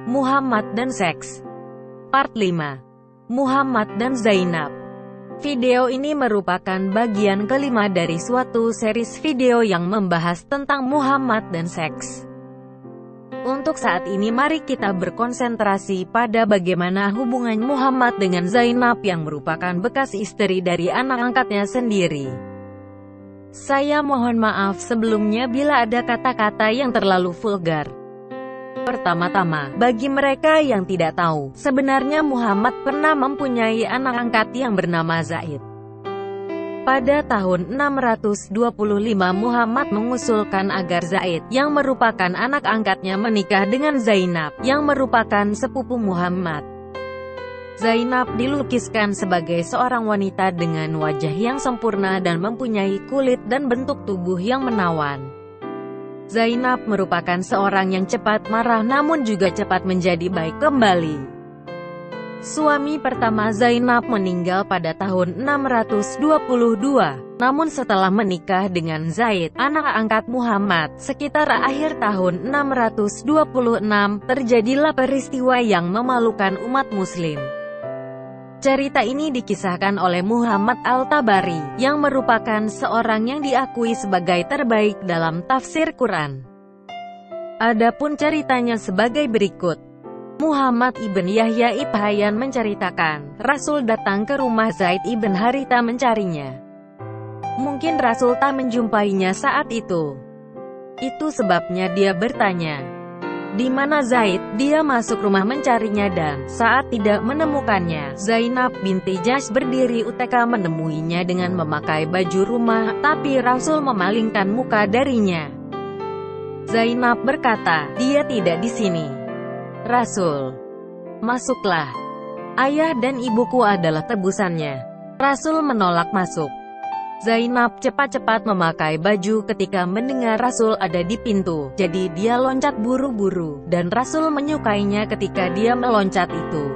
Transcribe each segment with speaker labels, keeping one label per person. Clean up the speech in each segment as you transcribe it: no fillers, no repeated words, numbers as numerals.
Speaker 1: Muhammad dan seks. Part 5. Muhammad dan Zainab. Video ini merupakan bagian kelima dari suatu series video yang membahas tentang Muhammad dan seks. Untuk saat ini mari kita berkonsentrasi pada bagaimana hubungan Muhammad dengan Zainab yang merupakan bekas istri dari anak angkatnya sendiri. Saya mohon maaf sebelumnya bila ada kata-kata yang terlalu vulgar. Pertama-tama, bagi mereka yang tidak tahu, sebenarnya Muhammad pernah mempunyai anak angkat yang bernama Zaid. Pada tahun 625 Muhammad mengusulkan agar Zaid, yang merupakan anak angkatnya menikah dengan Zainab, yang merupakan sepupu Muhammad. Zainab dilukiskan sebagai seorang wanita dengan wajah yang sempurna dan mempunyai kulit dan bentuk tubuh yang menawan. Zainab merupakan seorang yang cepat marah namun juga cepat menjadi baik kembali. Suami pertama Zainab meninggal pada tahun 622. Namun setelah menikah dengan Zaid, anak angkat Muhammad, sekitar akhir tahun 626, terjadilah peristiwa yang memalukan umat muslim. Cerita ini dikisahkan oleh Muhammad Al-Tabari, yang merupakan seorang yang diakui sebagai terbaik dalam tafsir Quran. Adapun ceritanya sebagai berikut. Muhammad ibn Yahya ibn Hayyan menceritakan, Rasul datang ke rumah Zaid ibn Haritha mencarinya. Mungkin Rasul tak menjumpainya saat itu. Itu sebabnya dia bertanya, "Di mana Zaid?" Dia masuk rumah mencarinya dan saat tidak menemukannya, Zainab binti Jahsy berdiri UTK menemuinya dengan memakai baju rumah, tapi Rasul memalingkan muka darinya. Zainab berkata, "Dia tidak di sini." Rasul, "Masuklah. Ayah dan ibuku adalah tebusannya." Rasul menolak masuk. Zainab cepat-cepat memakai baju ketika mendengar Rasul ada di pintu, jadi dia loncat buru-buru, dan Rasul menyukainya ketika dia meloncat itu.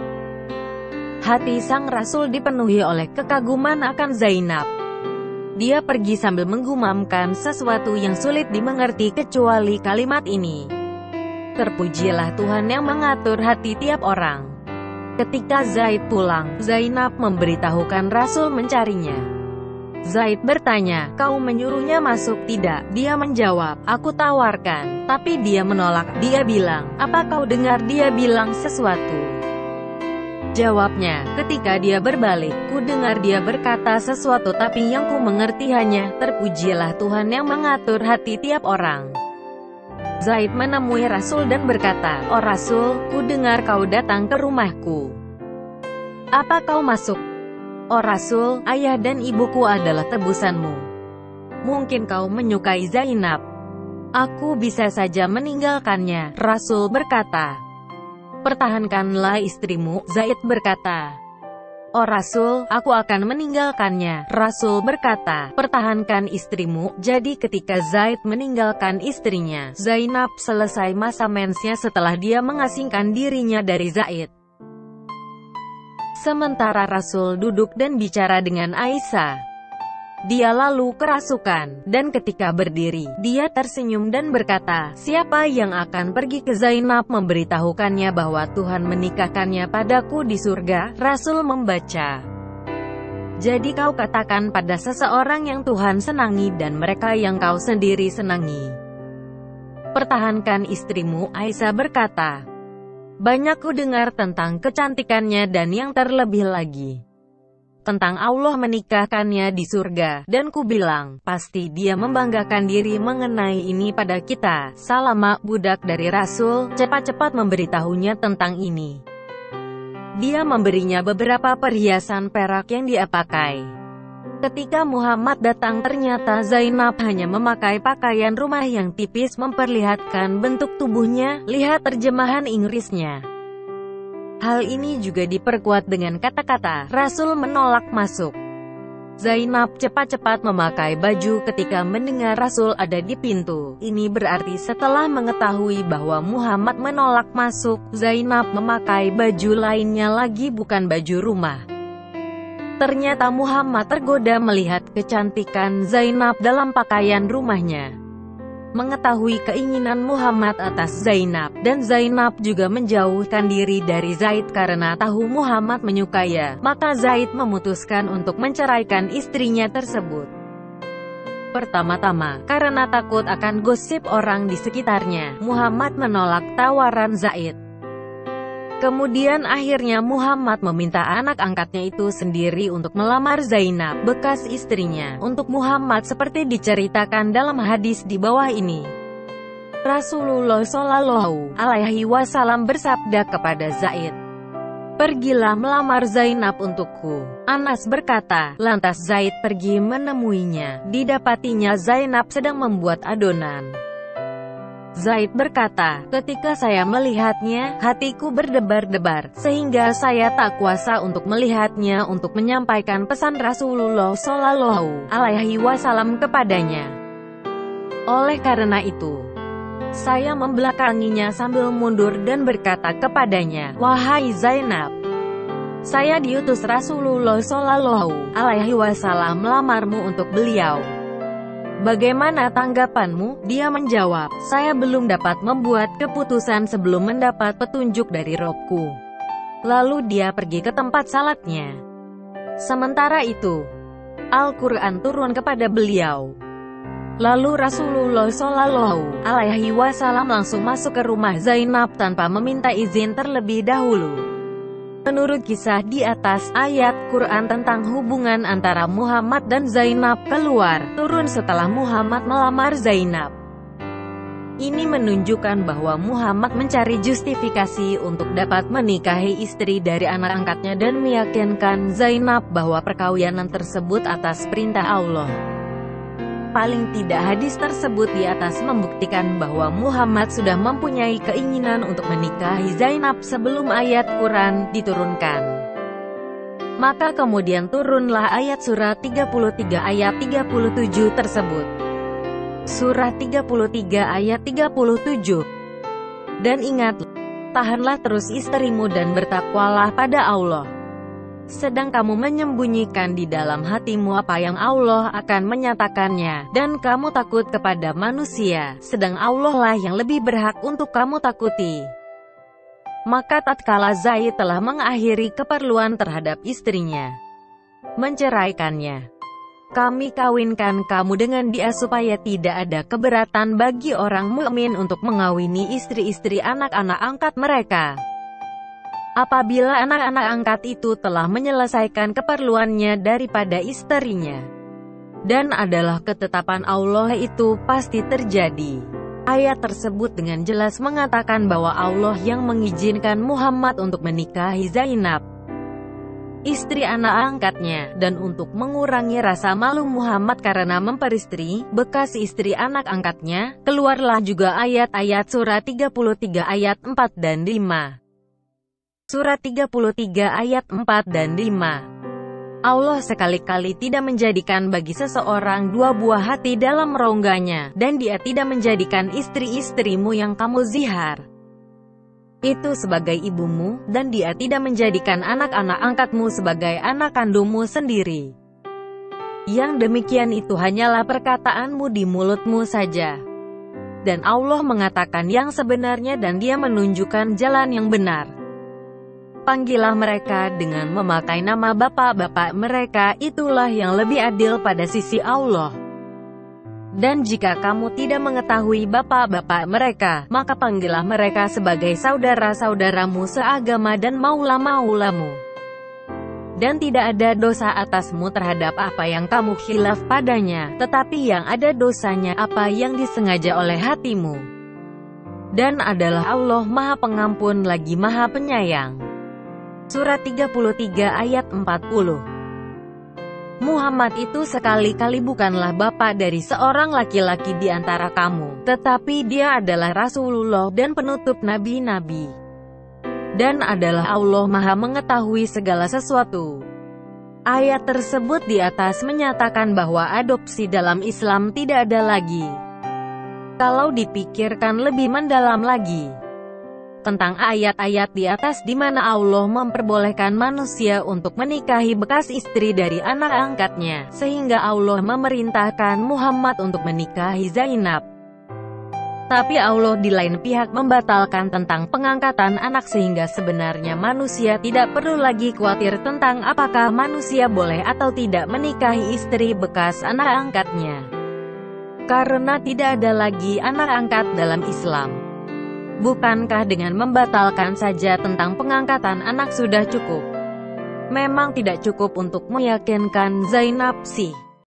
Speaker 1: Hati sang Rasul dipenuhi oleh kekaguman akan Zainab. Dia pergi sambil menggumamkan sesuatu yang sulit dimengerti kecuali kalimat ini, "Terpujilah Tuhan yang mengatur hati tiap orang." Ketika Zaid pulang, Zainab memberitahukan Rasul mencarinya. Zaid bertanya, "Kau menyuruhnya masuk?" "Tidak," dia menjawab, "aku tawarkan." Tapi dia menolak. Dia bilang, "Apa kau dengar dia bilang sesuatu?" Jawabnya, ketika dia berbalik, "Ku dengar dia berkata sesuatu tapi yang ku mengerti hanya, terpujilah Tuhan yang mengatur hati tiap orang." Zaid menemui Rasul dan berkata, "Oh Rasul, ku dengar kau datang ke rumahku. Apa kau masuk?" "Oh Rasul, ayah dan ibuku adalah tebusanmu. Mungkin kau menyukai Zainab." "Aku bisa saja meninggalkannya," Rasul berkata. "Pertahankanlah istrimu," Zaid berkata. "Oh Rasul, aku akan meninggalkannya," Rasul berkata. "Pertahankan istrimu." Jadi ketika Zaid meninggalkan istrinya, Zainab selesai masa mensnya setelah dia mengasingkan dirinya dari Zaid. Sementara Rasul duduk dan bicara dengan Aisyah. Dia lalu kerasukan, dan ketika berdiri, dia tersenyum dan berkata, "Siapa yang akan pergi ke Zainab memberitahukannya bahwa Tuhan menikahkannya padaku di surga?" Rasul membaca, "Jadi kau katakan pada seseorang yang Tuhan senangi dan mereka yang kau sendiri senangi. Pertahankan istrimu." Aisyah berkata, "Banyak ku dengar tentang kecantikannya dan yang terlebih lagi, tentang Allah menikahkannya di surga, dan ku bilang, pasti dia membanggakan diri mengenai ini pada kita." Salama, budak dari Rasul, cepat-cepat memberitahunya tentang ini. Dia memberinya beberapa perhiasan perak yang dia pakai. Ketika Muhammad datang ternyata Zainab hanya memakai pakaian rumah yang tipis memperlihatkan bentuk tubuhnya. Lihat terjemahan Inggrisnya. Hal ini juga diperkuat dengan kata-kata, Rasul menolak masuk. Zainab cepat-cepat memakai baju ketika mendengar Rasul ada di pintu. Ini berarti setelah mengetahui bahwa Muhammad menolak masuk, Zainab memakai baju lainnya lagi bukan baju rumah. Ternyata Muhammad tergoda melihat kecantikan Zainab dalam pakaian rumahnya. mengetahui keinginan Muhammad atas Zainab, dan Zainab juga menjauhkan diri dari Zaid karena tahu Muhammad menyukainya, maka Zaid memutuskan untuk menceraikan istrinya tersebut. Pertama-tama, karena takut akan gosip orang di sekitarnya, Muhammad menolak tawaran Zaid. Kemudian akhirnya Muhammad meminta anak angkatnya itu sendiri untuk melamar Zainab, bekas istrinya, untuk Muhammad seperti diceritakan dalam hadis di bawah ini. Rasulullah Shallallahu Alaihi Wasallam bersabda kepada Zaid, "Pergilah melamar Zainab untukku." Anas berkata, lantas Zaid pergi menemuinya. Didapatinya Zainab sedang membuat adonan. Zaid berkata, "Ketika saya melihatnya, hatiku berdebar-debar, sehingga saya tak kuasa untuk melihatnya untuk menyampaikan pesan Rasulullah Shallallahu Alaihi Wasallam kepadanya. Oleh karena itu, saya membelakanginya sambil mundur dan berkata kepadanya, 'Wahai Zainab, saya diutus Rasulullah Shallallahu Alaihi Wasallam melamarmu untuk beliau. Bagaimana tanggapanmu?' Dia menjawab, 'Saya belum dapat membuat keputusan sebelum mendapat petunjuk dari Robku.' Lalu dia pergi ke tempat salatnya. Sementara itu, Al-Quran turun kepada beliau. Lalu Rasulullah Shallallahu Alaihi Wasallam langsung masuk ke rumah Zainab tanpa meminta izin terlebih dahulu. Menurut kisah di atas, ayat Quran tentang hubungan antara Muhammad dan Zainab keluar, turun setelah Muhammad melamar Zainab. Ini menunjukkan bahwa Muhammad mencari justifikasi untuk dapat menikahi istri dari anak angkatnya dan meyakinkan Zainab bahwa perkawinan tersebut atas perintah Allah. Paling tidak hadis tersebut di atas membuktikan bahwa Muhammad sudah mempunyai keinginan untuk menikahi Zainab sebelum ayat Quran diturunkan. Maka kemudian turunlah ayat surah 33 ayat 37 tersebut. Surah 33 ayat 37. Dan ingat, tahanlah terus istrimu dan bertakwalah pada Allah. Sedang kamu menyembunyikan di dalam hatimu apa yang Allah akan menyatakannya, dan kamu takut kepada manusia, sedang Allah lah yang lebih berhak untuk kamu takuti. Maka tatkala Zaid telah mengakhiri keperluan terhadap istrinya, menceraikannya, "Kami kawinkan kamu dengan dia supaya tidak ada keberatan bagi orang mukmin untuk mengawini istri-istri anak-anak angkat mereka. Apabila anak-anak angkat itu telah menyelesaikan keperluannya daripada istrinya, dan adalah ketetapan Allah itu pasti terjadi." Ayat tersebut dengan jelas mengatakan bahwa Allah yang mengizinkan Muhammad untuk menikahi Zainab, istri anak angkatnya, dan untuk mengurangi rasa malu Muhammad karena memperistri bekas istri anak angkatnya, keluarlah juga ayat-ayat surah 33 ayat 4 dan 5. Surah 33 ayat 4 dan 5. Allah sekali-kali tidak menjadikan bagi seseorang dua buah hati dalam rongganya, dan dia tidak menjadikan istri-istrimu yang kamu zihar itu sebagai ibumu, dan dia tidak menjadikan anak-anak angkatmu sebagai anak kandungmu sendiri. Yang demikian itu hanyalah perkataanmu di mulutmu saja. Dan Allah mengatakan yang sebenarnya dan dia menunjukkan jalan yang benar. Panggillah mereka dengan memakai nama bapak-bapak mereka, itulah yang lebih adil pada sisi Allah. Dan jika kamu tidak mengetahui bapak-bapak mereka, maka panggillah mereka sebagai saudara-saudaramu seagama dan maula-maulamu. Dan tidak ada dosa atasmu terhadap apa yang kamu khilaf padanya, tetapi yang ada dosanya apa yang disengaja oleh hatimu. Dan adalah Allah Maha Pengampun lagi Maha Penyayang. Surah 33 ayat 40. Muhammad itu sekali-kali bukanlah bapak dari seorang laki-laki di antara kamu, tetapi dia adalah Rasulullah dan penutup nabi-nabi. Dan adalah Allah Maha mengetahui segala sesuatu. Ayat tersebut di atas menyatakan bahwa adopsi dalam Islam tidak ada lagi. Kalau dipikirkan lebih mendalam lagi tentang ayat-ayat di atas di mana Allah memperbolehkan manusia untuk menikahi bekas istri dari anak angkatnya, sehingga Allah memerintahkan Muhammad untuk menikahi Zainab. Tapi Allah di lain pihak membatalkan tentang pengangkatan anak sehingga sebenarnya manusia tidak perlu lagi khawatir tentang apakah manusia boleh atau tidak menikahi istri bekas anak angkatnya. Karena tidak ada lagi anak angkat dalam Islam. Bukankah dengan membatalkan saja tentang pengangkatan anak sudah cukup? Memang tidak cukup untuk meyakinkan Zainab sih.